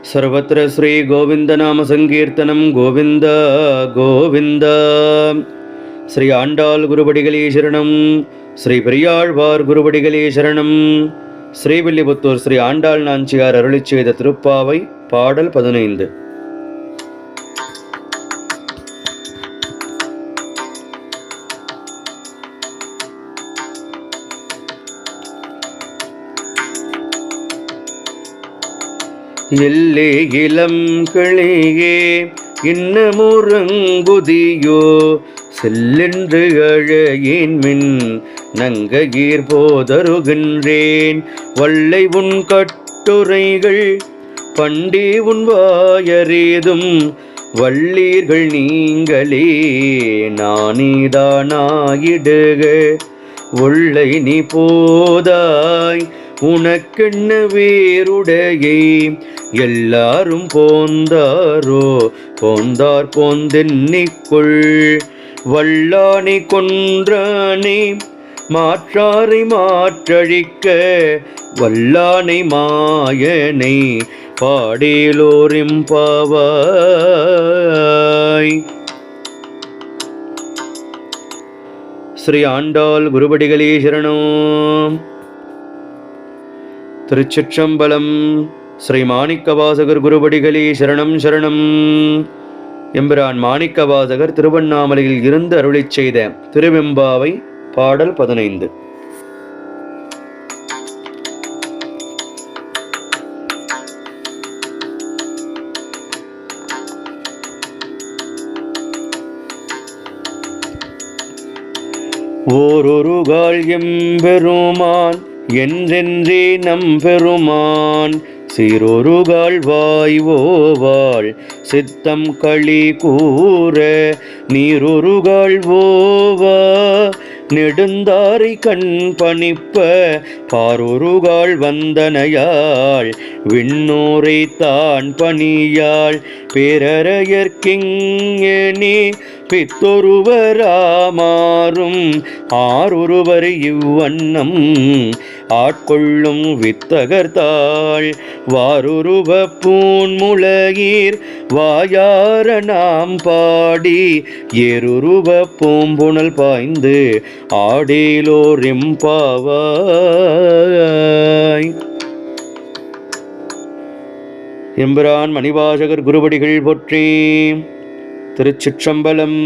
सर्वत्र श्री गोविंद नाम संकीर्तनम गोविंद गोविंद. श्री आंडाल गुरुवडिगले शरणम. श्री பெரியாழ்வார் குருவடிகளே சரணம். ஸ்ரீவில்லிபுத்தூர் ஸ்ரீ ஆண்டாள் நாச்சியார் அருளிச் செய்த திருப்பாவை பாடல் 15. எல்லே இளம் கிளியே இன்னமுறங்குதியோ செல்லென்று அழையேன் மின் நங்ககீர் போதருகின்றேன் வல்லை உன் கட்டுரைகள் பண்டி உன் வாயரேதும் வள்ளீர்கள் நீங்களே நானேதானாயிடுக உள்ளை நீ போதாய் உனக்கென்ன வேறுடையே எல்லாரும் போந்தாரோ போந்தார் போந்தென்னிக்குள் வல்லானை கொன்றானே மாற்றாரை மாற்றழிக்க வல்லானை மாயனை பாடேலோரிம்பாவாய். ஸ்ரீ ஆண்டாள் குருவடிகளே சரணம். திருச்சிற்றம்பலம். ஸ்ரீ மாணிக்கவாசகர் குருவடிகளே சரணம் சரணம். எம்பிரான் மாணிக்கவாசகர் திருவண்ணாமலையில் இருந்து அருளிச் செய்த திருவெம்பாவை பாடல் 15. ஓரொருகால் எம்பெருமான் என்றென்றே நம்பெருமான் சீரொருகால் வாய்வோவாள் சித்தம் களி கூற நீரொருகால் ஓவா நெடுந்தாரை கண் பணிப்ப பாரொருகால் வந்தனையாள் விண்ணோரை தான் பணியாள் பேரறையர்க்கிங்கனே பித்தொருவராமாறும் ஆரொருவர் இவ்வண்ணம் ஆட்கொள்ளும் வித்தகர்த்தாள் வாருருவ பூன்முளையீர் வாயார நாம் பாடி ஏருருவ பூம்புணல் பாய்ந்து ஆடேலோர் எம்பாவாய். எம்பிரான் மணிவாசகர் குருவடிகள் போற்றி. திருச்சிற்றம்பலம்.